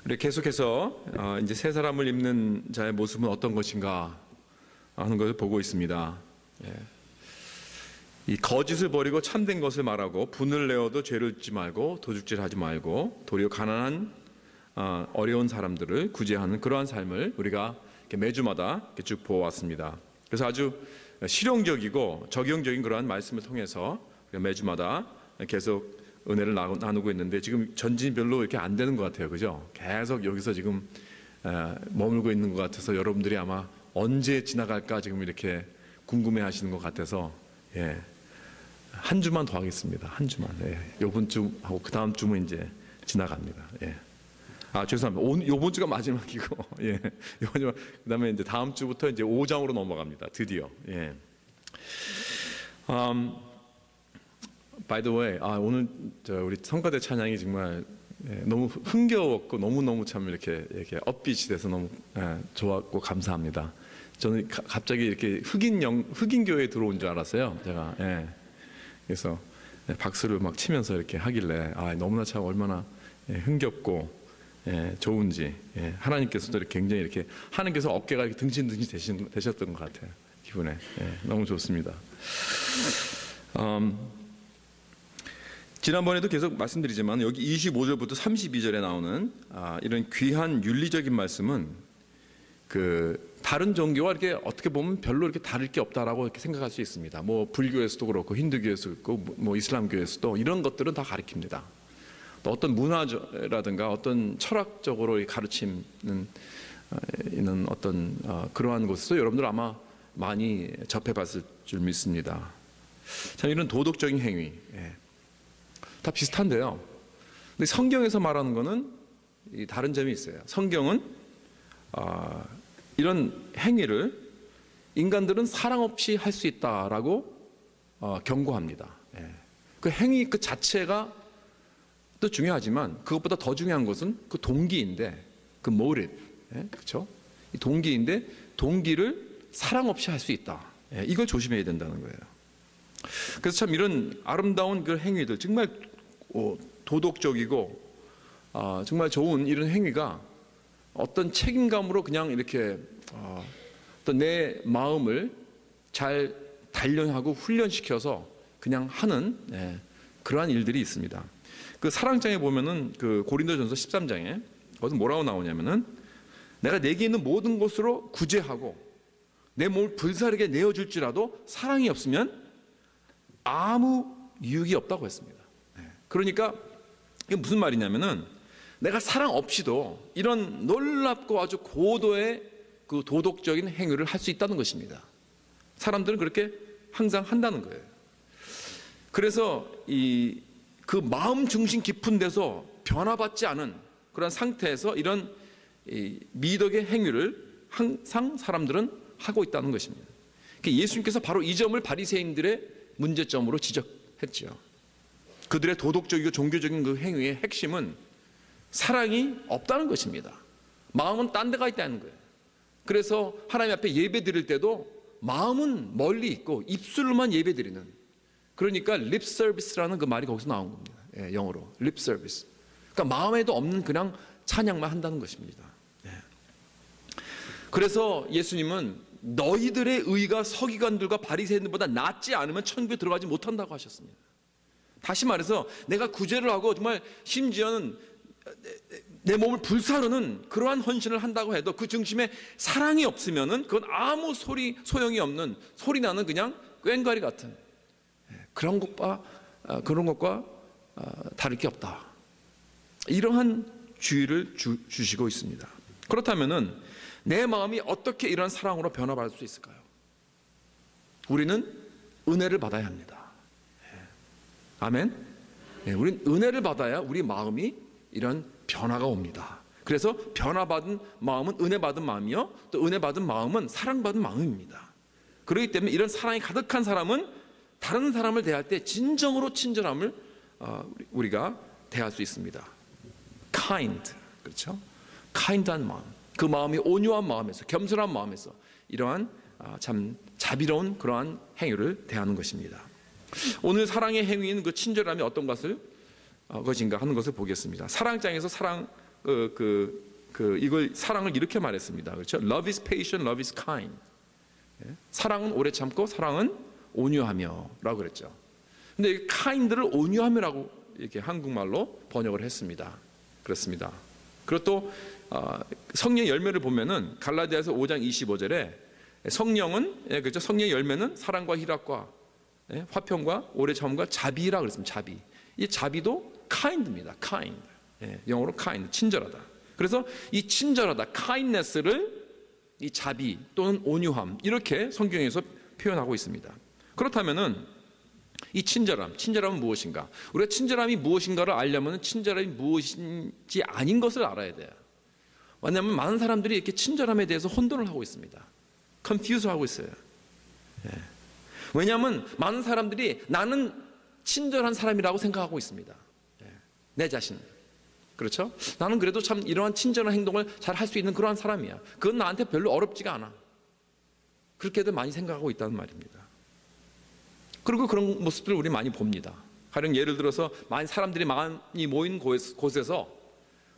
우리 계속해서 이제 새 사람을 입는 자의 모습은 어떤 것인가 하는 것을 보고 있습니다. 이 거짓을 버리고 참된 것을 말하고 분을 내어도 죄를 짓지 말고 도둑질하지 말고 도리어 가난한 어려운 사람들을 구제하는 그러한 삶을 우리가 매주마다 쭉 보아왔습니다. 그래서 아주 실용적이고 적용적인 그러한 말씀을 통해서 매주마다 계속 은혜를 나누고 있는데 지금 전진이 별로 이렇게 안 되는 것 같아요. 그죠? 계속 여기서 지금 머물고 있는 것 같아서 여러분들이 아마 언제 지나갈까 지금 이렇게 궁금해 하시는 것 같아서 한 주만 더 하겠습니다. 한 주만. 요번 주 하고 그 다음 주면 이제 지나갑니다. 죄송합니다. 요번 주가 마지막이고, 요번 주, 그 다음에 이제 다음 주부터 이제 5장으로 넘어갑니다. 드디어. By the way, 오늘 우리 성가대 찬양이 정말 너무 흥겨웠고 너무너무 참 이렇게 업빛이 돼서 너무 좋았고 감사합니다. 저는 갑자기 이렇게 흑인 교회에 들어온 줄 알았어요. 제가. 그래서 박수를 막 치면서 이렇게 하길래 너무나 참 얼마나 흥겹고 좋은지 하나님께서도 굉장히 이렇게 하나님께서 어깨가 이렇게 등신등신 되셨던 것 같아요. 기분에. 너무 좋습니다. 지난번에도 계속 말씀드리지만 여기 25절부터 32절에 나오는 이런 귀한 윤리적인 말씀은 다른 종교와 이렇게 어떻게 보면 별로 이렇게 다를 게 없다라고 이렇게 생각할 수 있습니다. 뭐 불교에서도 그렇고 힌두교에서도 그렇고 뭐 이슬람교에서도 이런 것들은 다 가르칩니다. 또 어떤 문화라든가 어떤 철학적으로 가르치는 있는 어떤 그러한 곳에서 여러분들 아마 많이 접해봤을 줄 믿습니다. 참 이런 도덕적인 행위 다 비슷한데요. 근데 성경에서 말하는 거는 다른 점이 있어요. 성경은 이런 행위를 인간들은 사랑 없이 할 수 있다라고 경고합니다. 그 행위 그 자체가 또 중요하지만 그것보다 더 중요한 것은 그 동기인데 그 motive, 그렇죠? 이 동기인데 동기를 사랑 없이 할 수 있다. 이걸 조심해야 된다는 거예요. 그래서 참 이런 아름다운 그 행위들 정말 도덕적이고 정말 좋은 이런 행위가 어떤 책임감으로 그냥 이렇게 어떤 내 마음을 잘 단련하고 훈련시켜서 그냥 하는 그러한 일들이 있습니다. 그 사랑장에 보면은 그 고린도전서 13장에 거기서 뭐라고 나오냐면은 내가 내게 있는 모든 것으로 구제하고 내 몸을 불사르게 내어줄지라도 사랑이 없으면 아무 유익이 없다고 했습니다. 그러니까 이게 무슨 말이냐면은 내가 사랑 없이도 이런 놀랍고 아주 고도의 그 도덕적인 행위를 할 수 있다는 것입니다. 사람들은 그렇게 항상 한다는 거예요. 그래서 그 마음 중심 깊은 데서 변화받지 않은 그런 상태에서 이런 미덕의 행위를 항상 사람들은 하고 있다는 것입니다. 예수님께서 바로 이 점을 바리새인들의 문제점으로 지적했죠. 그들의 도덕적이고 종교적인 그 행위의 핵심은 사랑이 없다는 것입니다. 마음은 딴 데가 있다는 거예요. 그래서 하나님 앞에 예배 드릴 때도 마음은 멀리 있고 입술로만 예배 드리는, 그러니까 lip service라는 그 말이 거기서 나온 겁니다. 영어로 lip service. 그러니까 마음에도 없는 그냥 찬양만 한다는 것입니다. 그래서 예수님은 너희들의 의가 서기관들과 바리새인들보다 낫지 않으면 천국에 들어가지 못한다고 하셨습니다. 다시 말해서 내가 구제를 하고 정말 심지어는 내 몸을 불사르는 그러한 헌신을 한다고 해도 그 중심에 사랑이 없으면은 그건 아무 소용이 없는 소리나는 그냥 꽹과리 같은 그런 것과 다를 게 없다. 이러한 주의를 주시고 있습니다. 그렇다면은 내 마음이 어떻게 이러한 사랑으로 변화받을 수 있을까요? 우리는 은혜를 받아야 합니다. 아멘. 우리는 은혜를 받아야 우리 마음이 이런 변화가 옵니다. 그래서 변화받은 마음은 은혜받은 마음이요, 또 은혜받은 마음은 사랑받은 마음입니다. 그렇기 때문에 이런 사랑이 가득한 사람은 다른 사람을 대할 때 진정으로 친절함을 우리가 대할 수 있습니다. kind, 그렇죠? kind한 마음, 그 마음이 온유한 마음에서, 겸손한 마음에서 이러한 참 자비로운 그러한 행위를 대하는 것입니다. 오늘 사랑의 행위인 그 친절함이 어떤 것인가 하는 것을 보겠습니다. 사랑장에서 사랑을 이걸 사랑을 이렇게 말했습니다. 그렇죠? Love is patient, love is kind. 사랑은 오래 참고 사랑은 온유하며라고 그랬죠. 근데 이 kind를 온유하며라고 이렇게 한국말로 번역을 했습니다. 그렇습니다. 그리고 또 성령의 열매를 보면은 갈라디아서 5장 25절에 성령은 그렇죠? 성령의 열매는 사랑과 희락과 화평과 오래 참음과 자비라 그랬습니다. 자비. 이 자비도 kind입니다. kind. 영어로 kind, 친절하다. 그래서 이 친절하다, kindness를 이 자비 또는 온유함 이렇게 성경에서 표현하고 있습니다. 그렇다면은 이 친절함은 무엇인가? 우리가 친절함이 무엇인가를 알려면 친절함이 무엇인지 아닌 것을 알아야 돼요. 왜냐하면 많은 사람들이 이렇게 친절함에 대해서 혼돈을 하고 있습니다. confuse 하고 있어요. 왜냐하면 많은 사람들이 나는 친절한 사람이라고 생각하고 있습니다. 내 자신. 그렇죠? 나는 그래도 참 이러한 친절한 행동을 잘 할 수 있는 그러한 사람이야. 그건 나한테 별로 어렵지가 않아. 그렇게들 많이 생각하고 있다는 말입니다. 그리고 그런 모습들을 우리 많이 봅니다. 가령 예를 들어서 많은 사람들이 많이 모인 곳에서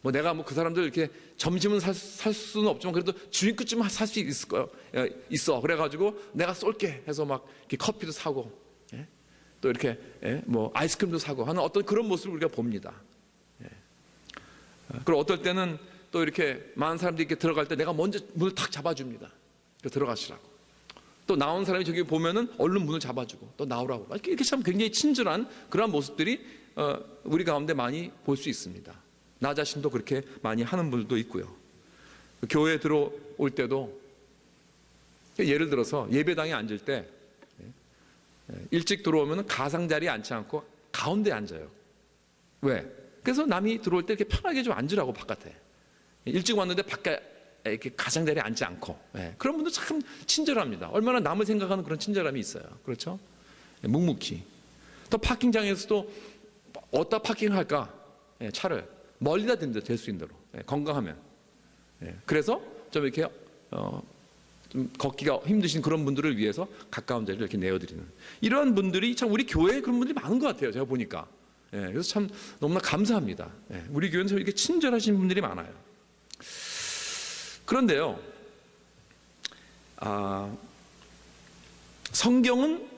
뭐 내가 뭐 그 사람들 이렇게 점심은 살 수는 없지만 그래도 주인끝쯤 살 수 있어. 그래가지고 내가 쏠게 해서 막 이렇게 커피도 사고 또 이렇게 뭐 아이스크림도 사고 하는 어떤 그런 모습을 우리가 봅니다. 그리고 어떨 때는 또 이렇게 많은 사람들이 이렇게 들어갈 때 내가 먼저 문을 탁 잡아줍니다. 들어가시라고. 또 나온 사람이 저기 보면은 얼른 문을 잡아주고 또 나오라고. 이렇게 참 굉장히 친절한 그런 모습들이 우리 가운데 많이 볼 수 있습니다. 나 자신도 그렇게 많이 하는 분들도 있고요. 교회에 들어올 때도 예를 들어서 예배당에 앉을 때 일찍 들어오면 가장자리에 앉지 않고 가운데에 앉아요. 왜? 그래서 남이 들어올 때 이렇게 편하게 좀 앉으라고 바깥에. 일찍 왔는데 밖에 이렇게 가장자리에 앉지 않고. 그런 분들 참 친절합니다. 얼마나 남을 생각하는 그런 친절함이 있어요. 그렇죠? 묵묵히. 또 파킹장에서도 어디다 파킹할까? 차를 멀리다 댄다 될 수 있는 대로. 건강하면. 그래서 좀 이렇게 좀 걷기가 힘드신 그런 분들을 위해서 가까운 자리를 이렇게 내어드리는 이런 분들이 참 우리 교회에 그런 분들이 많은 것 같아요. 제가 보니까. 그래서 참 너무나 감사합니다. 우리 교회는 이렇게 친절하신 분들이 많아요. 그런데요, 성경은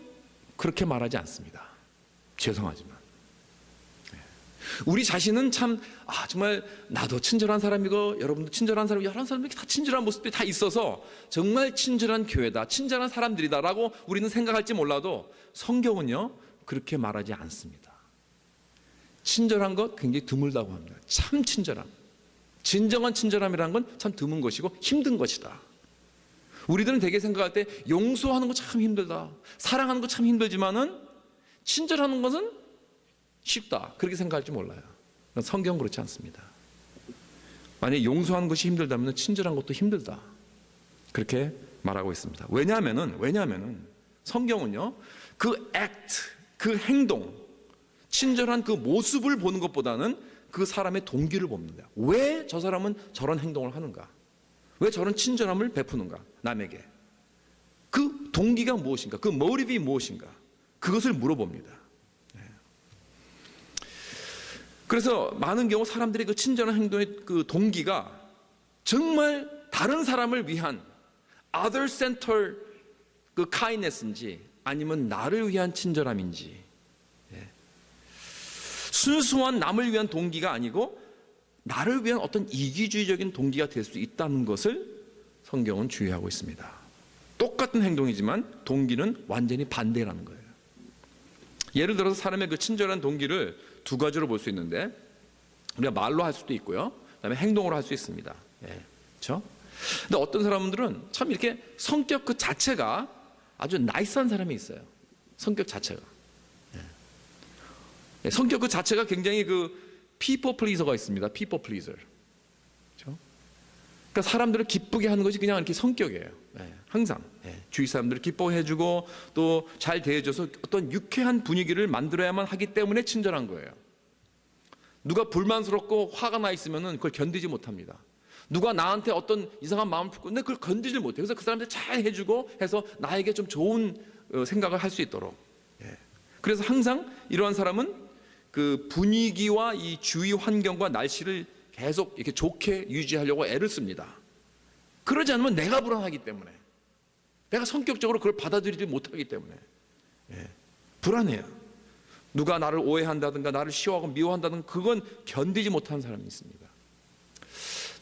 그렇게 말하지 않습니다. 죄송하지만 우리 자신은 참 정말 나도 친절한 사람이고 여러분도 친절한 사람이고 여러 사람들이 다 친절한 모습들이 다 있어서 정말 친절한 교회다, 친절한 사람들이다라고 우리는 생각할지 몰라도 성경은요 그렇게 말하지 않습니다. 친절한 것 굉장히 드물다고 합니다. 참 친절함. 진정한 친절함이라는 건 참 드문 것이고 힘든 것이다. 우리들은 되게 생각할 때 용서하는 거 참 힘들다. 사랑하는 거 참 힘들지만은 친절하는 것은 쉽다. 그렇게 생각할지 몰라요. 성경은 그렇지 않습니다. 만약에 용서하는 것이 힘들다면 친절한 것도 힘들다. 그렇게 말하고 있습니다. 왜냐하면은 성경은요 그 액트, 그 행동, 친절한 그 모습을 보는 것보다는 그 사람의 동기를 봅니다. 왜 저 사람은 저런 행동을 하는가? 왜 저런 친절함을 베푸는가? 남에게. 그 동기가 무엇인가? 그 모티브가 무엇인가? 그것을 물어봅니다. 그래서 많은 경우 사람들이 그 친절한 행동의 그 동기가 정말 다른 사람을 위한 other center 그 kindness인지 아니면 나를 위한 친절함인지 순수한 남을 위한 동기가 아니고 나를 위한 어떤 이기주의적인 동기가 될 수 있다는 것을 성경은 주의하고 있습니다. 똑같은 행동이지만 동기는 완전히 반대라는 거예요. 예를 들어서 사람의 그 친절한 동기를 두 가지로 볼 수 있는데 우리가 말로 할 수도 있고요. 그다음에 행동으로 할 수 있습니다. 그렇죠? 근데 어떤 사람들은 참 이렇게 성격 그 자체가 아주 나이스한 사람이 있어요. 성격 자체가. 성격 그 자체가 굉장히 그 people pleaser가 있습니다. people pleaser. 그렇죠? 그러니까 사람들을 기쁘게 하는 것이 그냥 이렇게 성격이에요. 항상 주위 사람들을 기뻐해주고 또 잘 대해줘서 어떤 유쾌한 분위기를 만들어야만 하기 때문에 친절한 거예요. 누가 불만스럽고 화가 나 있으면은 그걸 견디지 못합니다. 누가 나한테 어떤 이상한 마음을 품고 근데 그걸 견디지 못해요. 그래서 그 사람들 잘 해주고 해서 나에게 좀 좋은 생각을 할 수 있도록. 그래서 항상 이러한 사람은 그 분위기와 이 주위 환경과 날씨를 계속 이렇게 좋게 유지하려고 애를 씁니다. 그러지 않으면 내가 불안하기 때문에, 내가 성격적으로 그걸 받아들이지 못하기 때문에 불안해요. 누가 나를 오해한다든가 나를 싫어하고 미워한다든가 그건 견디지 못하는 사람이 있습니다.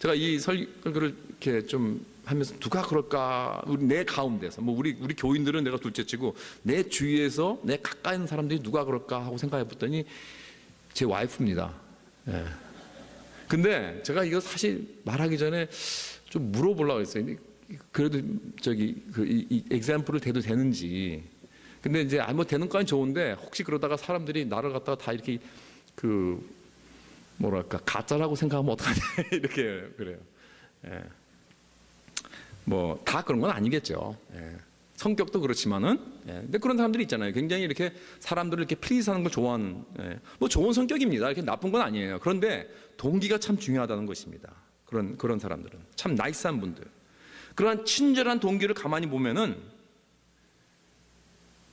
제가 이 설교를 이렇게 좀 하면서 누가 그럴까, 내 가운데서 우리 교인들은 내가 둘째치고 내 주위에서 내 가까이 있는 사람들이 누가 그럴까 하고 생각해 봤더니 제 와이프입니다. 근데 제가 이거 사실 말하기 전에 좀 물어보려고 했어요. 그래도 이 example을 대도 되는지. 근데 이제 뭐 되는 건 좋은데 혹시 그러다가 사람들이 나를 갖다가 다 이렇게 뭐랄까 가짜라고 생각하면 어떡하냐 이렇게 그래요. 뭐 다 그런 건 아니겠죠. 성격도 그렇지만은 근데 그런 사람들이 있잖아요. 굉장히 이렇게 사람들을 이렇게 플리즈하는 걸 좋아하는 뭐 좋은 성격입니다. 이렇게 나쁜 건 아니에요. 그런데 동기가 참 중요하다는 것입니다. 그런 사람들은 참 나이스한 분들, 그러한 친절한 동기를 가만히 보면은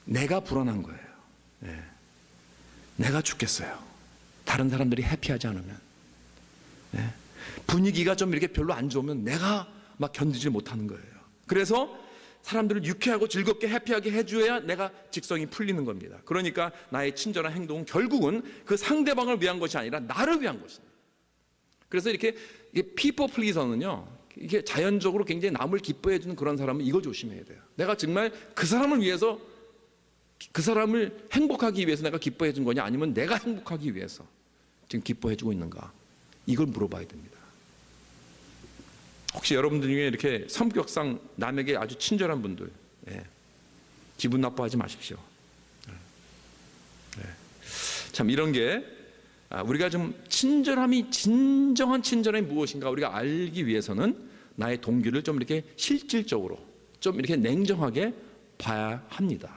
내가 불안한 거예요. 내가 죽겠어요. 다른 사람들이 해피하지 않으면, 분위기가 좀 이렇게 별로 안 좋으면 내가 막 견디지 못하는 거예요. 그래서 사람들을 유쾌하고 즐겁게 해피하게 해줘야 내가 직성이 풀리는 겁니다. 그러니까 나의 친절한 행동은 결국은 그 상대방을 위한 것이 아니라 나를 위한 것입니다. 그래서 이렇게 people pleaser는요, 이게 자연적으로 굉장히 남을 기뻐해 주는 그런 사람은 이거 조심해야 돼요. 내가 정말 그 사람을 위해서, 그 사람을 행복하기 위해서 내가 기뻐해 준 거냐, 아니면 내가 행복하기 위해서 지금 기뻐해 주고 있는가, 이걸 물어봐야 됩니다. 혹시 여러분들 중에 이렇게 성격상 남에게 아주 친절한 분들, 기분 나빠하지 마십시오. 참 이런 게 우리가 좀 친절함이, 진정한 친절함이 무엇인가 우리가 알기 위해서는 나의 동기를 좀 이렇게 실질적으로 좀 이렇게 냉정하게 봐야 합니다.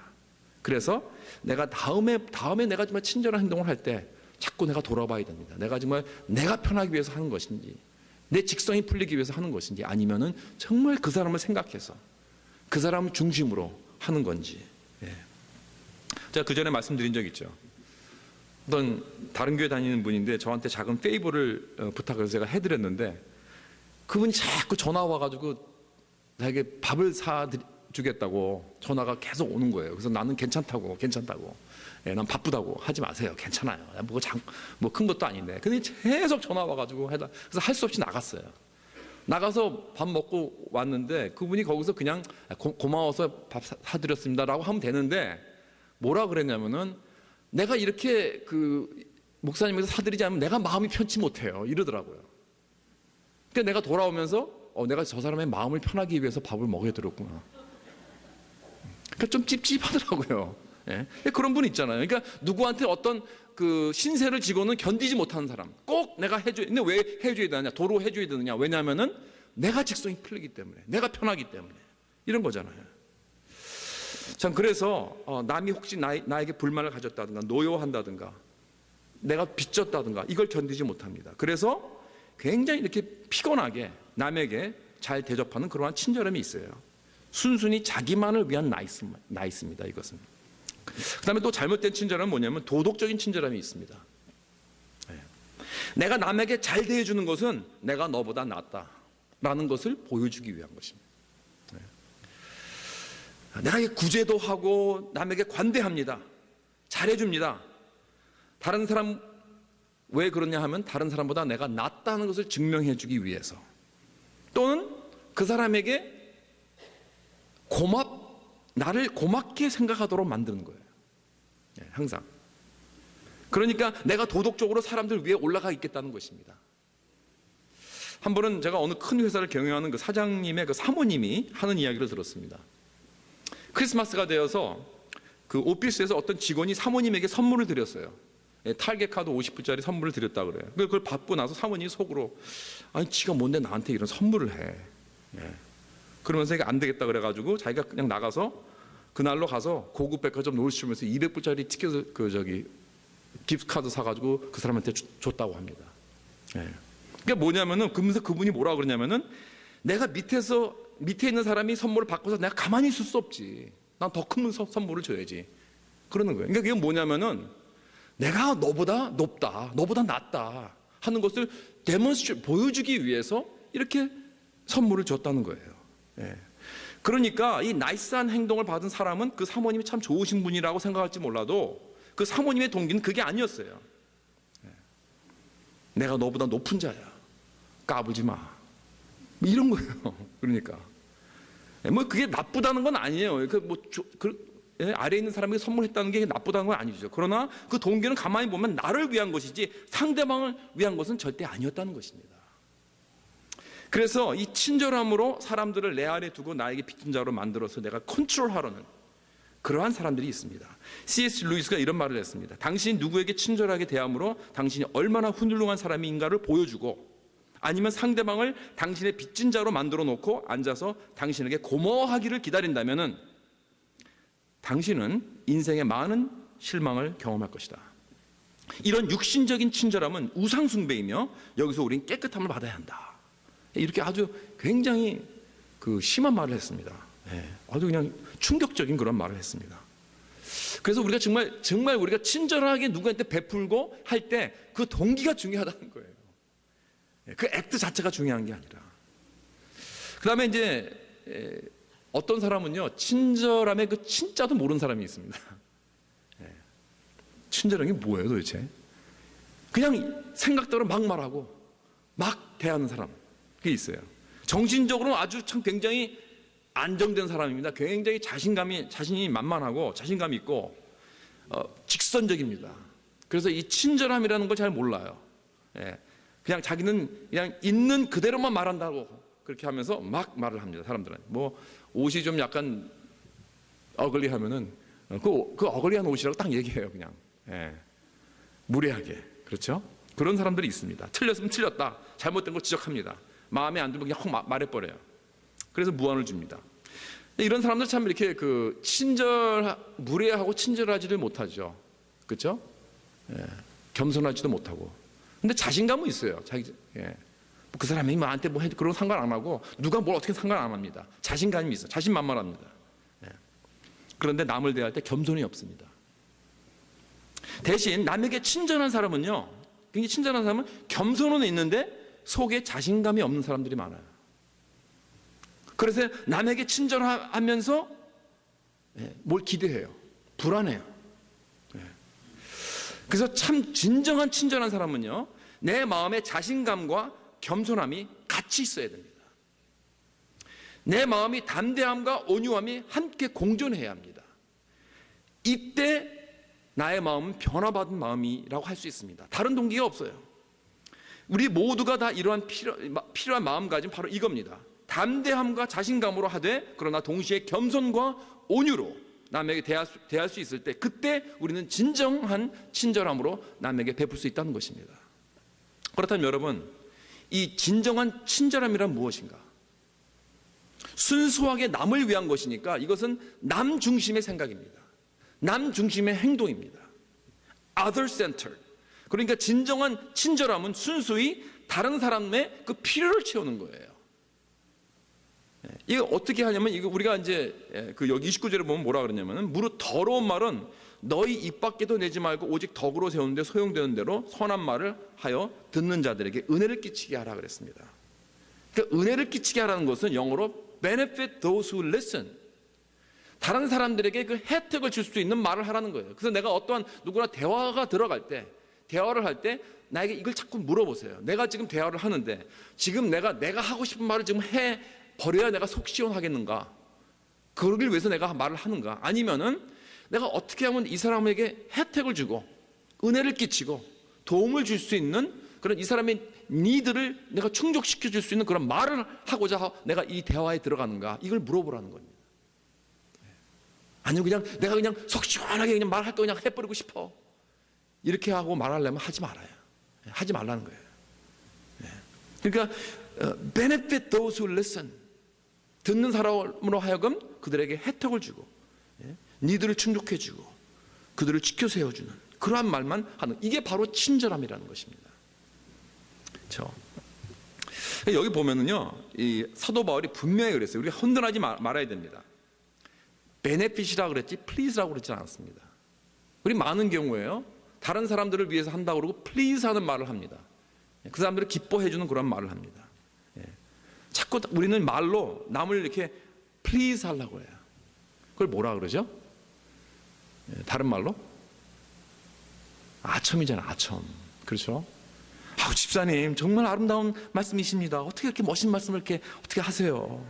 그래서 내가 다음에 내가 정말 친절한 행동을 할 때 자꾸 내가 돌아봐야 됩니다. 내가 정말 내가 편하기 위해서 하는 것인지, 내 직성이 풀리기 위해서 하는 것인지, 아니면은 정말 그 사람을 생각해서 그 사람을 중심으로 하는 건지. 제가 그 전에 말씀드린 적 있죠. 어떤 다른 교회 다니는 분인데 저한테 작은 페이버를 부탁해서 제가 해드렸는데, 그분이 자꾸 전화 와가지고 나에게 밥을 사주겠다고 전화가 계속 오는 거예요. 그래서 나는 괜찮다고 난 바쁘다고 하지 마세요. 괜찮아요. 뭐 큰 것도 아닌데. 근데 계속 전화 와가지고 그래서 할 수 없이 나갔어요. 나가서 밥 먹고 왔는데 그분이 거기서 그냥 고마워서 밥 사드렸습니다라고 하면 되는데, 뭐라 그랬냐면은 내가 이렇게 목사님에서 사드리지 않으면 내가 마음이 편치 못해요 이러더라고요. 그러니까 내가 돌아오면서 내가 저 사람의 마음을 편하기 위해서 밥을 먹여드렸구나. 그러니까 좀 찝찝하더라고요. 그런 분 있잖아요. 그러니까 누구한테 어떤 신세를 지고는 견디지 못하는 사람, 꼭 내가 해줘야. 근데 왜 해줘야 되느냐, 도로 해줘야 되느냐, 왜냐하면은 내가 직성이 풀리기 때문에, 내가 편하기 때문에, 이런 거잖아요. 참 그래서 남이 혹시 나에게 불만을 가졌다든가 노여워한다든가 내가 빚졌다든가 이걸 견디지 못합니다. 그래서 굉장히 이렇게 피곤하게 남에게 잘 대접하는 그러한 친절함이 있어요. 순순히 자기만을 위한 나이스입니다. 이것은. 그 다음에 또 잘못된 친절함은 뭐냐면 도덕적인 친절함이 있습니다. 내가 남에게 잘 대해주는 것은 내가 너보다 낫다라는 것을 보여주기 위한 것입니다. 내가 구제도 하고 남에게 관대합니다. 잘해줍니다. 다른 사람 왜 그러냐 하면 다른 사람보다 내가 낫다는 것을 증명해 주기 위해서, 또는 그 사람에게 나를 고맙게 생각하도록 만드는 거예요. 항상. 그러니까 내가 도덕적으로 사람들 위에 올라가 있겠다는 것입니다. 한 번은 제가 어느 큰 회사를 경영하는 그 사장님의 그 사모님이 하는 이야기를 들었습니다. 크리스마스가 되어서 그 오피스에서 어떤 직원이 사모님에게 선물을 드렸어요. 탈겟 카드 50불짜리 선물을 드렸다 그래요. 그걸 받고 나서 사모님이 속으로, 아니 지가 뭔데 나한테 이런 선물을 해. 그러면서 이게 안 되겠다 그래가지고 자기가 그냥 나가서 그날로 가서 고급 백화점 노르시면서 200불짜리 티켓을 기프트 카드 사가지고 그 사람한테 줬다고 합니다. 그게 뭐냐면은, 그러면서 그분이 뭐라고 그러냐면은, 내가 밑에 있는 사람이 선물을 받고서 내가 가만히 있을 수 없지. 난 더 큰 선물을 줘야지. 그러는 거예요. 그러니까 그게 뭐냐면은, 내가 너보다 높다, 너보다 낫다, 하는 것을 보여주기 위해서 이렇게 선물을 줬다는 거예요. 예. 그러니까 이 나이스한 행동을 받은 사람은 그 사모님이 참 좋으신 분이라고 생각할지 몰라도 그 사모님의 동기는 그게 아니었어요. 예. 내가 너보다 높은 자야. 까불지 마. 뭐 이런 거예요. 그러니까. 뭐 그게 나쁘다는 건 아니에요. 아래에 있는 사람에게 선물했다는 게 나쁘다는 건 아니죠. 그러나 그 동기는 가만히 보면 나를 위한 것이지 상대방을 위한 것은 절대 아니었다는 것입니다. 그래서 이 친절함으로 사람들을 내 안에 두고 나에게 빚진 자로 만들어서 내가 컨트롤하려는 그러한 사람들이 있습니다. C.S. 루이스가 이런 말을 했습니다. 당신이 누구에게 친절하게 대함으로 당신이 얼마나 훌륭한 사람인가를 보여주고, 아니면 상대방을 당신의 빚진 자로 만들어 놓고 앉아서 당신에게 고마워하기를 기다린다면은 당신은 인생에 많은 실망을 경험할 것이다. 이런 육신적인 친절함은 우상 숭배이며 여기서 우린 깨끗함을 받아야 한다. 이렇게 아주 굉장히 심한 말을 했습니다. 아주 그냥 충격적인 그런 말을 했습니다. 그래서 우리가 정말 우리가 친절하게 누구한테 베풀고 할 때 그 동기가 중요하다는 거예요. 그 액트 자체가 중요한 게 아니라. 그 다음에 이제 어떤 사람은요, 친절함의 그 진짜도 모르는 사람이 있습니다. 친절한 게 뭐예요 도대체? 그냥 생각대로 막 말하고 막 대하는 사람, 그게 있어요. 정신적으로는 아주 참 굉장히 안정된 사람입니다. 굉장히 자신이 만만하고 자신감이 있고 직선적입니다. 그래서 이 친절함이라는 걸 잘 몰라요. 그냥 자기는 그냥 있는 그대로만 말한다고 그렇게 하면서 막 말을 합니다. 사람들은 뭐 옷이 좀 약간 어글리하면은 그 어글리한 옷이라고 딱 얘기해요. 그냥 무례하게. 그렇죠? 그런 사람들이 있습니다. 틀렸으면 틀렸다, 잘못된 걸 지적합니다. 마음에 안 들면 그냥 확 말해버려요. 그래서 무안을 줍니다. 이런 사람들 참 이렇게 무례하고 친절하지를 못하죠. 그렇죠? 겸손하지도 못하고. 근데 자신감은 있어요. 그 사람이 나한테 뭐 그런 상관 안 하고 누가 뭘 어떻게 상관 안 합니다. 자신감이 있어요. 자신만만합니다. 그런데 남을 대할 때 겸손이 없습니다. 대신 남에게 친절한 사람은요, 굉장히 친절한 사람은 겸손은 있는데 속에 자신감이 없는 사람들이 많아요. 그래서 남에게 친절하면서 뭘 기대해요. 불안해요. 그래서 참 진정한 친절한 사람은요, 내 마음에 자신감과 겸손함이 같이 있어야 됩니다. 내 마음이 담대함과 온유함이 함께 공존해야 합니다. 이때 나의 마음은 변화받은 마음이라고 할 수 있습니다. 다른 동기가 없어요. 우리 모두가 다 이러한 필요한 마음가짐 바로 이겁니다. 담대함과 자신감으로 하되 그러나 동시에 겸손과 온유로 남에게 대할 수 있을 때, 그때 우리는 진정한 친절함으로 남에게 베풀 수 있다는 것입니다. 그렇다면 여러분, 이 진정한 친절함이란 무엇인가? 순수하게 남을 위한 것이니까 이것은 남 중심의 생각입니다. 남 중심의 행동입니다. Other centered. 그러니까 진정한 친절함은 순수히 다른 사람의 그 필요를 채우는 거예요. 이거 어떻게 하냐면, 이거 우리가 이제 여기 29절에 보면 뭐라 그러냐면은, 무릇 더러운 말은 너희 입 밖에도 내지 말고 오직 덕으로 세우는데 소용되는 대로 선한 말을 하여 듣는 자들에게 은혜를 끼치게 하라 그랬습니다. 그러니까 은혜를 끼치게 하라는 것은 영어로 benefit those who listen. 다른 사람들에게 그 혜택을 줄 수 있는 말을 하라는 거예요. 그래서 내가 어떠한 누구나 대화가 들어갈 때, 대화를 할 때 나에게 이걸 자꾸 물어보세요. 내가 지금 대화를 하는데 지금 내가 하고 싶은 말을 지금 해 버려야 내가 속 시원하겠는가? 그러길 위해서 내가 말을 하는가? 아니면은 내가 어떻게 하면 이 사람에게 혜택을 주고 은혜를 끼치고 도움을 줄 수 있는 그런 이 사람의 니드를 내가 충족시켜 줄 수 있는 그런 말을 하고자 내가 이 대화에 들어가는가? 이걸 물어보라는 겁니다. 아니면 내가 그냥 속 시원하게 그냥 말할 거 그냥 해버리고 싶어, 이렇게 하고 말하려면 하지 말아요. 하지 말라는 거예요. 그러니까 benefit those who listen. 듣는 사람으로 하여금 그들에게 혜택을 주고 니들을 충족해주고 그들을 지켜 세워주는 그러한 말만 하는, 이게 바로 친절함이라는 것입니다. 그렇죠? 여기 보면은요, 이 사도 바울이 분명히 그랬어요. 우리가 혼돈하지 말아야 됩니다. benefit이라고 그랬지 please라고 그러지 않았습니다. 우리 많은 경우에요, 다른 사람들을 위해서 한다고 그러고 please 하는 말을 합니다. 그 사람들을 기뻐해 주는 그런 말을 합니다. 자꾸 우리는 말로 남을 이렇게 please 하려고 해요. 그걸 뭐라 그러죠? 다른 말로? 아첨이잖아, 아첨. 그렇죠? 아우, 집사님, 정말 아름다운 말씀이십니다. 어떻게 이렇게 멋진 말씀을 이렇게 어떻게 하세요?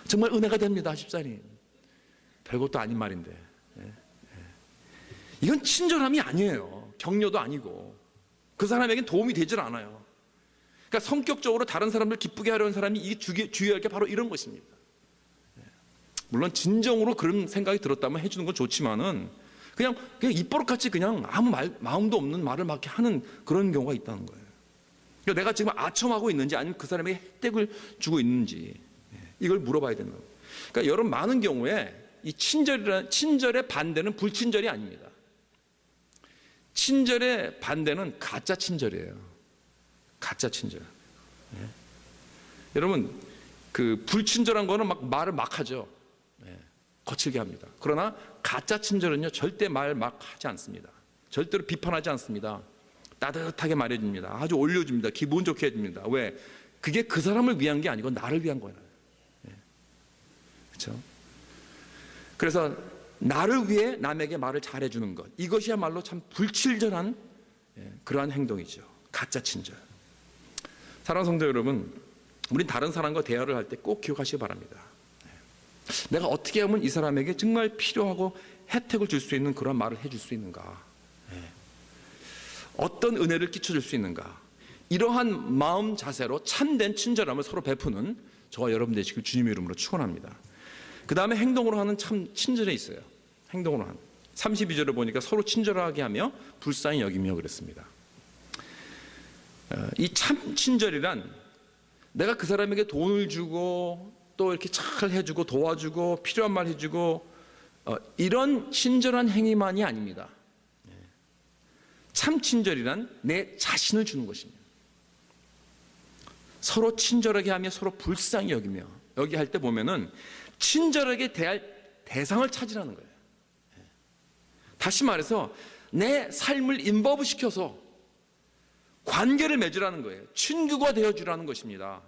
정말 은혜가 됩니다, 집사님. 별것도 아닌 말인데. 이건 친절함이 아니에요. 격려도 아니고. 그 사람에겐 도움이 되질 않아요. 그러니까 성격적으로 다른 사람들 기쁘게 하려는 사람이 이 주의할 게 바로 이런 것입니다. 물론 진정으로 그런 생각이 들었다면 해주는 건 좋지만은 그냥 입버릇같이 그냥 아무 마음도 없는 말을 막 하는 그런 경우가 있다는 거예요. 그러니까 내가 지금 아첨하고 있는지 아니면 그 사람에게 혜택을 주고 있는지 이걸 물어봐야 되는 거예요. 그러니까 여러분, 많은 경우에 이 친절의 반대는 불친절이 아닙니다. 친절의 반대는 가짜 친절이에요. 가짜 친절. 여러분, 그 불친절한 거는 막 말을 막 하죠. 거칠게 합니다. 그러나 가짜 친절은요, 절대 말 막 하지 않습니다. 절대로 비판하지 않습니다. 따뜻하게 말해줍니다. 아주 올려줍니다. 기분 좋게 해줍니다. 왜? 그게 그 사람을 위한 게 아니고 나를 위한 거예요. 그렇죠? 그래서 나를 위해 남에게 말을 잘해주는 것, 이것이야말로 참 불친절한 그러한 행동이죠. 가짜 친절. 사랑하는 성도 여러분, 우린 다른 사람과 대화를 할 때 꼭 기억하시기 바랍니다. 내가 어떻게 하면 이 사람에게 정말 필요하고 혜택을 줄 수 있는 그런 말을 해줄 수 있는가? 어떤 은혜를 끼쳐줄 수 있는가? 이러한 마음 자세로 참된 친절함을 서로 베푸는 저와 여러분 되시길 주님의 이름으로 축원합니다. 그 다음에 행동으로 하는 참 친절에 있어요. 행동으로 하는 32절을 보니까 서로 친절하게 하며 불쌍히 여기며 그랬습니다. 이 참 친절이란 내가 그 사람에게 돈을 주고 또 이렇게 잘 해주고 도와주고 필요한 말 해주고 이런 친절한 행위만이 아닙니다. 참 친절이란 내 자신을 주는 것입니다. 서로 친절하게 하며 서로 불쌍히 여기며, 여기 할 때 보면은 친절하게 대할 대상을 찾으라는 거예요. 다시 말해서 내 삶을 인버브 시켜서 관계를 맺으라는 거예요. 친구가 되어주라는 것입니다.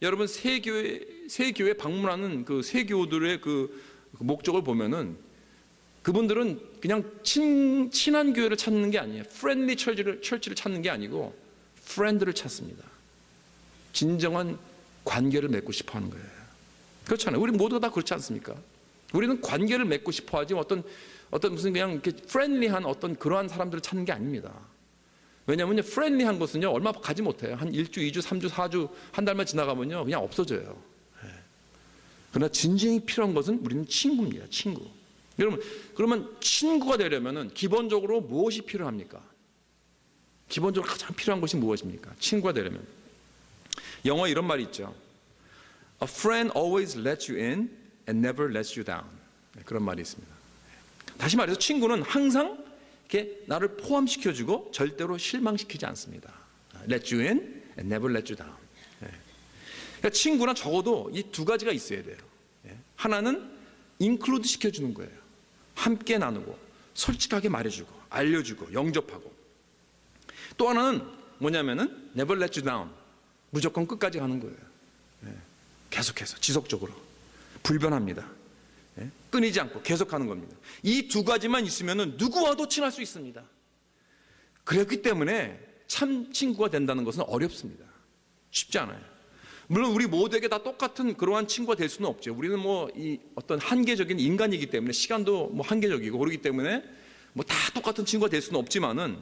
여러분, 새 교회 방문하는 그 새교우들의 그 목적을 보면은 그분들은 그냥 친한 교회를 찾는 게 아니에요. 프렌들리 철치를 찾는 게 아니고 프렌드를 찾습니다. 진정한 관계를 맺고 싶어 하는 거예요. 그렇잖아요. 우리 모두가 다 그렇지 않습니까? 우리는 관계를 맺고 싶어 하지 어떤 무슨 그냥 이렇게 프렌들리한 어떤 그러한 사람들을 찾는 게 아닙니다. 왜냐하면 프렌들리한 것은요, 얼마 가지 못해요. 한 1주, 2주, 3주, 4주, 한 달만 지나가면요, 그냥 없어져요. 그러나 진정이 필요한 것은 우리는 친구입니다. 친구. 여러분, 그러면 친구가 되려면은 기본적으로 무엇이 필요합니까? 기본적으로 가장 필요한 것이 무엇입니까? 친구가 되려면. 영어에 이런 말이 있죠. A friend always lets you in and never lets you down. 그런 말이 있습니다. 다시 말해서 친구는 항상 이렇게 나를 포함시켜주고 절대로 실망시키지 않습니다. Let you in and never let you down. 그러니까 친구는 적어도 이 두 가지가 있어야 돼요. 하나는 인클루드 시켜주는 거예요. 함께 나누고 솔직하게 말해주고 알려주고 영접하고, 또 하나는 뭐냐면은 never let you down, 무조건 끝까지 가는 거예요. 계속해서 지속적으로 불변합니다. 끊이지 않고 계속하는 겁니다. 이 두 가지만 있으면은 누구와도 친할 수 있습니다. 그렇기 때문에 참 친구가 된다는 것은 어렵습니다. 쉽지 않아요. 물론 우리 모두에게 다 똑같은 그러한 친구가 될 수는 없죠. 우리는 뭐 이 어떤 한계적인 인간이기 때문에, 시간도 뭐 한계적이고 그렇기 때문에 뭐 다 똑같은 친구가 될 수는 없지만은,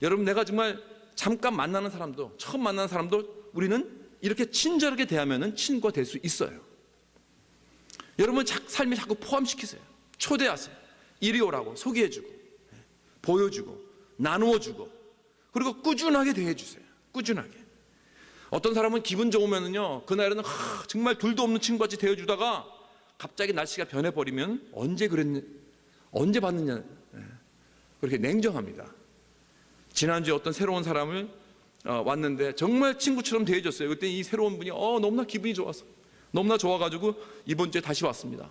여러분, 내가 정말 잠깐 만나는 사람도, 처음 만나는 사람도 우리는 이렇게 친절하게 대하면은 친구가 될 수 있어요. 여러분, 삶에 자꾸 포함시키세요. 초대하세요. 이리 오라고 소개해주고 보여주고 나누어주고, 그리고 꾸준하게 대해주세요. 꾸준하게. 어떤 사람은 기분 좋으면은요, 그날에는 정말 둘도 없는 친구같이 대해주다가 갑자기 날씨가 변해버리면 언제 봤느냐, 그렇게 냉정합니다. 지난주에 어떤 새로운 사람을 왔는데 정말 친구처럼 대해줬어요. 그때 이 새로운 분이 너무나 기분이 좋아서, 너무나 좋아가지고 이번 주에 다시 왔습니다.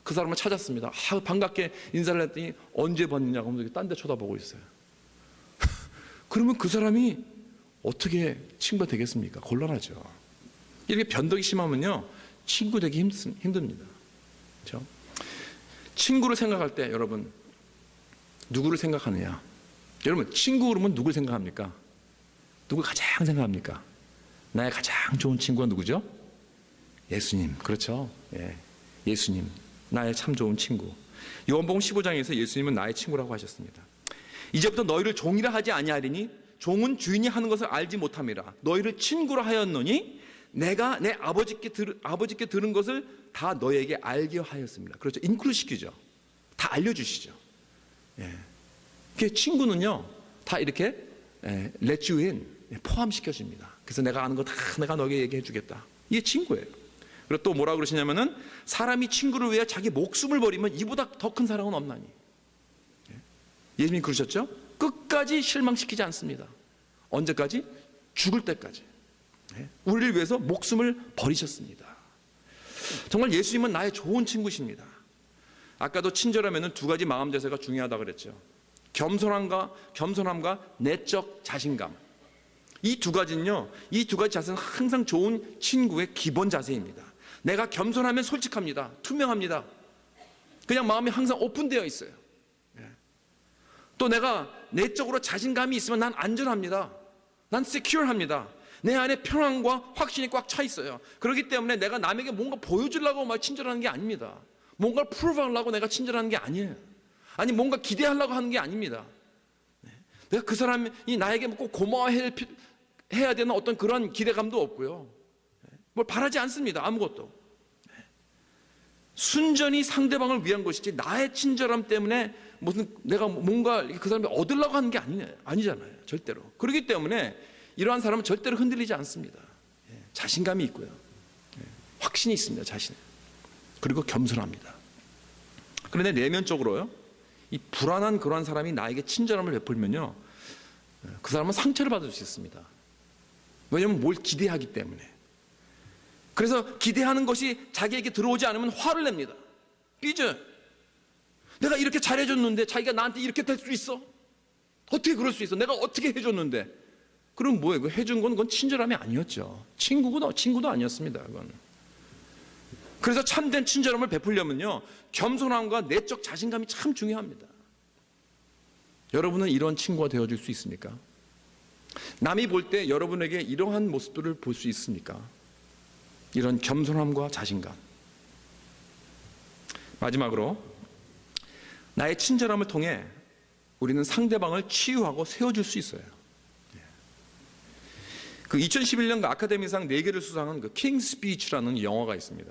그 사람을 찾았습니다. 반갑게 인사를 했더니 언제 봤느냐고 하면서 딴 데 쳐다보고 있어요. 그러면 그 사람이 어떻게 친구가 되겠습니까? 곤란하죠. 이렇게 변덕이 심하면요, 친구 되기 힘듭니다. 그렇죠? 친구를 생각할 때 여러분 누구를 생각하느냐? 여러분 친구 그러면 누굴 생각합니까? 누굴 가장 생각합니까? 나의 가장 좋은 친구가 누구죠? 예수님. 그렇죠? 예, 예수님. 나의 참 좋은 친구. 요한복음 15장에서 예수님은 나의 친구라고 하셨습니다. 이제부터 너희를 종이라 하지 아니하리니 종은 주인이 하는 것을 알지 못함이라. 너희를 친구라 하였노니 내가 내 아버지께 들은 것을 다 너희에게 알게 하였습니다. 그렇죠? 인클루드 시키죠. 다 알려주시죠. 예. 친구는요, 다 이렇게 let you in, 포함시켜줍니다. 그래서 내가 아는 거 다 내가 너에게 얘기해 주겠다. 이게 친구예요. 그리고 또 뭐라 그러시냐면은 사람이 친구를 위해 자기 목숨을 버리면 이보다 더 큰 사랑은 없나니. 예수님이 그러셨죠? 끝까지 실망시키지 않습니다. 언제까지? 죽을 때까지. 우리를 위해서 목숨을 버리셨습니다. 정말 예수님은 나의 좋은 친구십니다. 아까도 친절하면은 두 가지 마음 자세가 중요하다고 그랬죠. 겸손함과 내적 자신감. 이 두 가지는요, 이 두 가지 자세는 항상 좋은 친구의 기본 자세입니다. 내가 겸손하면 솔직합니다. 투명합니다. 그냥 마음이 항상 오픈되어 있어요. 또 내가 내적으로 자신감이 있으면 난 안전합니다. 난 secure합니다. 내 안에 평안과 확신이 꽉 차 있어요. 그렇기 때문에 내가 남에게 뭔가 보여주려고 막 친절하는 게 아닙니다. 뭔가를 프루브하려고 내가 친절하는 게 아니에요. 아니 뭔가 기대하려고 하는 게 아닙니다. 내가 그 사람이 나에게 꼭 고마워해야 되는 어떤 그런 기대감도 없고요. 뭘 바라지 않습니다. 아무것도. 순전히 상대방을 위한 것이지 나의 친절함 때문에 무슨 내가 뭔가 그 사람이 얻으려고 하는 게 아니잖아요. 절대로. 그렇기 때문에 이러한 사람은 절대로 흔들리지 않습니다. 자신감이 있고요. 확신이 있습니다. 자신에. 그리고 겸손합니다. 그런데 내면적으로요, 이 불안한 그러한 사람이 나에게 친절함을 베풀면요, 그 사람은 상처를 받을 수 있습니다. 왜냐하면 뭘 기대하기 때문에. 그래서 기대하는 것이 자기에게 들어오지 않으면 화를 냅니다. 삐져요. 내가 이렇게 잘해줬는데 자기가 나한테 이렇게 될 수 있어? 어떻게 그럴 수 있어? 내가 어떻게 해줬는데? 그럼 뭐예요? 해준 건 그건 친절함이 아니었죠. 친구도 아니었습니다. 그건. 그래서 참된 친절함을 베풀려면요, 겸손함과 내적 자신감이 참 중요합니다. 여러분은 이런 친구가 되어줄 수 있습니까? 남이 볼 때 여러분에게 이러한 모습들을 볼 수 있습니까? 이런 겸손함과 자신감. 마지막으로 나의 친절함을 통해 우리는 상대방을 치유하고 세워줄 수 있어요. 그 2011년 아카데미상 4개를 수상한 그 킹 스피치라는 영화가 있습니다.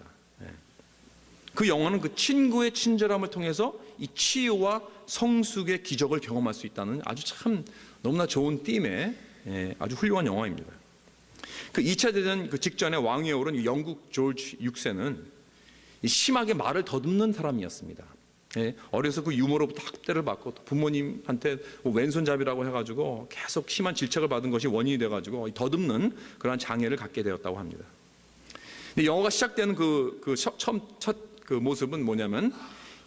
그 영화는 그 친구의 친절함을 통해서 이 치유와 성숙의 기적을 경험할 수 있다는 아주 참 너무나 좋은 띠의 아주 훌륭한 영화입니다. 그 2차 대전 그 직전에 왕위에 오른 영국 조지 6세는 심하게 말을 더듬는 사람이었습니다. 어려서 그 유머로부터 학대를 받고 부모님한테 왼손잡이라고 해가지고 계속 심한 질책을 받은 것이 원인이 돼가지고 더듬는 그러한 장애를 갖게 되었다고 합니다. 근데 영화가 시작되는 첫 모습은 뭐냐면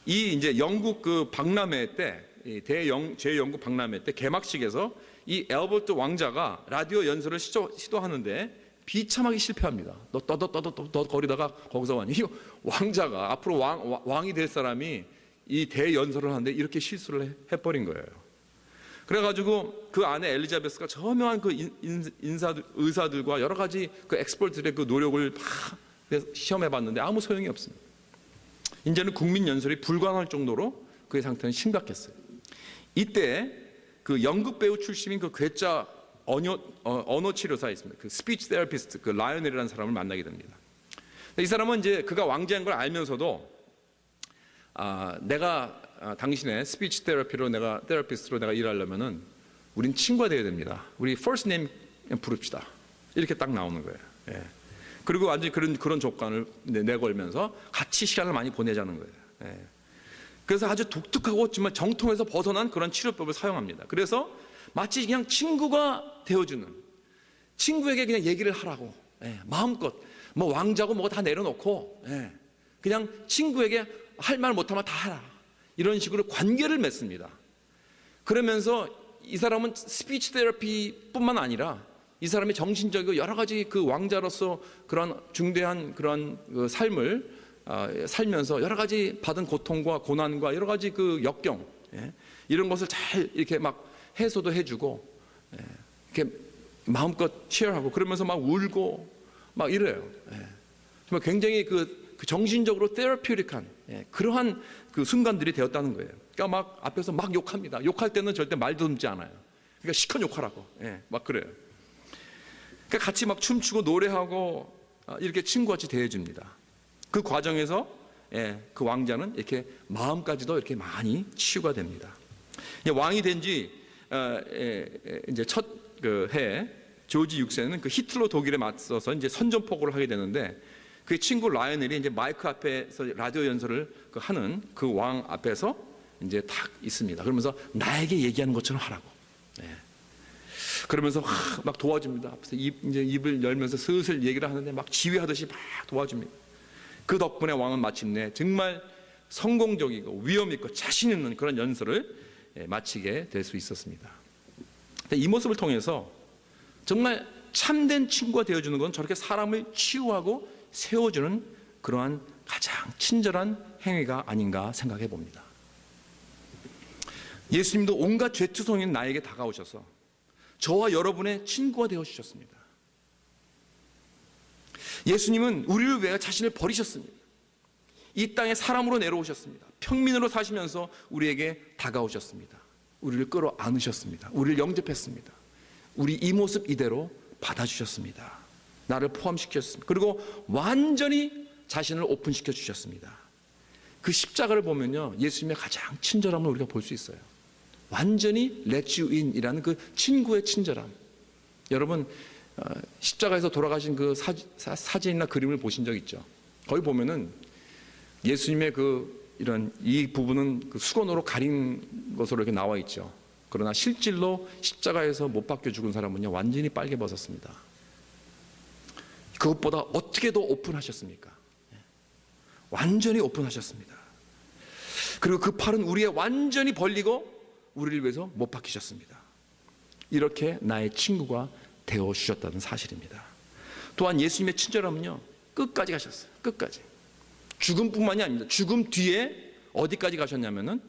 이 이제 영국 그 박람회 때 제 영국 박람회 때 개막식에서 이 엘버트 왕자가 라디오 연설을 시도하는데 비참하게 실패합니다. 너 거리다가 거기서 이 왕자가 앞으로 왕이 될 사람이 이 대연설을 하는데 이렇게 실수를 해버린 거예요. 그래가지고 그 안에 엘리자베스가 저명한 그 의사들과 여러 가지 그 엑스퍼트들의 그 노력을 시험해봤는데 아무 소용이 없습니다. 이제는 국민 연설이 불가능할 정도로 그의 상태는 심각했어요. 이때 그 연극 배우 출신인 그 괴짜 언어 치료사가 있습니다. 그 스피치 테라피스트 그 라이오넬이라는 사람을 만나게 됩니다. 이 사람은 이제 그가 왕자인 걸 알면서도 내가 당신의 스피치 테라피스트로 내가 일하려면은 우린 친구가 되어야 됩니다. 우리 first name 부릅시다. 이렇게 딱 나오는 거예요. 예. 그리고 완전히 그런 조건을 내걸면서 같이 시간을 많이 보내자는 거예요. 예. 그래서 아주 독특하고 정말 정통에서 벗어난 그런 치료법을 사용합니다. 그래서 마치 그냥 친구가 되어주는, 친구에게 그냥 얘기를 하라고, 마음껏 뭐 왕자고 뭐가 다 내려놓고 그냥 친구에게 할 말 못하면 다 하라, 이런 식으로 관계를 맺습니다. 그러면서 이 사람은 스피치 테라피뿐만 아니라 이 사람의 정신적이고 여러 가지 그 왕자로서 그런 중대한 그런 그 삶을 살면서 여러 가지 받은 고통과 고난과 여러 가지 그 역경, 이런 것을 잘 이렇게 막 해소도 해주고, 이렇게 마음껏 쉐어하고 그러면서 막 울고 막 이래요. 정말 굉장히 그 정신적으로 테라퓨틱한 그러한 그 순간들이 되었다는 거예요. 그러니까 막 앞에서 막 욕합니다. 욕할 때는 절대 말도 듣지 않아요. 그러니까 시컷 욕하라고, 막 그래요. 그러니까 같이 막 춤추고 노래하고 이렇게 친구같이 대해줍니다. 그 과정에서 그 왕자는 이렇게 마음까지도 이렇게 많이 치유가 됩니다. 왕이 된지 이제 첫 그 해 조지 6세는 그 히틀러 독일에 맞서서 이제 선전포고를 하게 되는데, 그의 친구 라이오넬이 이제 마이크 앞에서 라디오 연설을 하는 그 왕 앞에서 이제 탁 있습니다. 그러면서 나에게 얘기하는 것처럼 하라고. 그러면서 막 도와줍니다. 앞에서 이제 입을 열면서 슬슬 얘기를 하는데 막 지휘하듯이 막 도와줍니다. 그 덕분에 왕은 마침내 정말 성공적이고 위험 있고 자신 있는 그런 연설을 마치게 될 수 있었습니다. 이 모습을 통해서 정말 참된 친구가 되어주는 건 저렇게 사람을 치유하고 세워주는 그러한 가장 친절한 행위가 아닌가 생각해 봅니다. 예수님도 온갖 죄투성인 나에게 다가오셔서 저와 여러분의 친구가 되어주셨습니다. 예수님은 우리를 위해 자신을 버리셨습니다. 이 땅에 사람으로 내려오셨습니다. 평민으로 사시면서 우리에게 다가오셨습니다. 우리를 끌어안으셨습니다. 우리를 영접했습니다. 우리 이 모습 이대로 받아주셨습니다. 나를 포함시켰습니다. 그리고 완전히 자신을 오픈시켜 주셨습니다. 그 십자가를 보면요, 예수님의 가장 친절함을 우리가 볼 수 있어요. 완전히 let you in 이라는 그 친구의 친절함. 여러분 십자가에서 돌아가신 그 사진이나 그림을 보신 적 있죠? 거기 보면은 예수님의 그 이런 이 부분은 그 수건으로 가린 것으로 이렇게 나와 있죠. 그러나 실질로 십자가에서 못 박혀 죽은 사람은요, 완전히 빨개 벗었습니다. 그것보다 어떻게 더 오픈하셨습니까? 완전히 오픈하셨습니다. 그리고 그 팔은 우리의 완전히 벌리고 우리를 위해서 못 박히셨습니다. 이렇게 나의 친구가 되어 주셨다는 사실입니다. 또한 예수님의 친절함은요, 끝까지 가셨어요. 끝까지. 죽음뿐만이 아닙니다. 죽음 뒤에 어디까지 가셨냐면은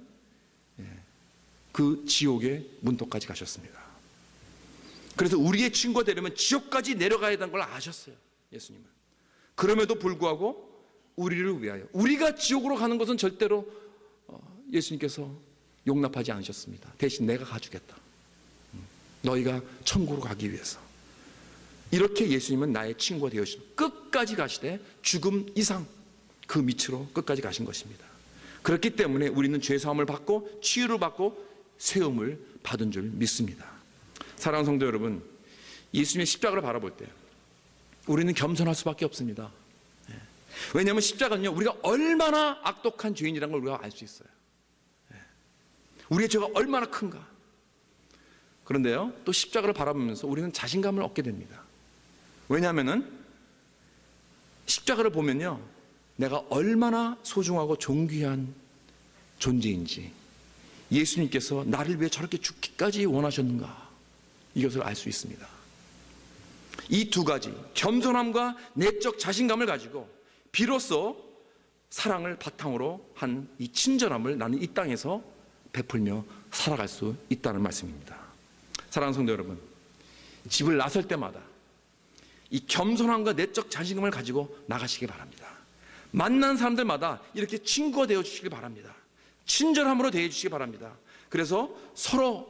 그 지옥의 문턱까지 가셨습니다. 그래서 우리의 친구가 되려면 지옥까지 내려가야 되는 걸 아셨어요, 예수님은. 그럼에도 불구하고 우리를 위하여, 우리가 지옥으로 가는 것은 절대로 예수님께서 용납하지 않으셨습니다. 대신 내가 가주겠다. 너희가 천국으로 가기 위해서. 이렇게 예수님은 나의 친구가 되어주시고 끝까지 가시되 죽음 이상 그 밑으로 끝까지 가신 것입니다. 그렇기 때문에 우리는 죄사함을 받고 치유를 받고 세움을 받은 줄 믿습니다. 사랑하는 성도 여러분, 예수님의 십자가를 바라볼 때 우리는 겸손할 수밖에 없습니다. 왜냐하면 십자가는요, 우리가 얼마나 악독한 죄인이라는 걸 우리가 알 수 있어요. 우리의 죄가 얼마나 큰가. 그런데요, 또 십자가를 바라보면서 우리는 자신감을 얻게 됩니다. 왜냐하면은 십자가를 보면요, 내가 얼마나 소중하고 존귀한 존재인지, 예수님께서 나를 위해 저렇게 죽기까지 원하셨는가, 이것을 알 수 있습니다. 이 두 가지, 겸손함과 내적 자신감을 가지고 비로소 사랑을 바탕으로 한 이 친절함을 나는 이 땅에서 베풀며 살아갈 수 있다는 말씀입니다. 사랑하는 성도 여러분, 집을 나설 때마다 이 겸손함과 내적 자신감을 가지고 나가시기 바랍니다. 만난 사람들마다 이렇게 친구가 되어 주시기 바랍니다. 친절함으로 대해 주시기 바랍니다. 그래서 서로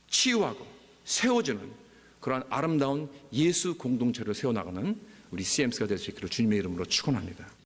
치유하고 세워주는 그러한 아름다운 예수 공동체를 세워나가는 우리 CMC가 될 수 있기를 주님의 이름으로 축원합니다.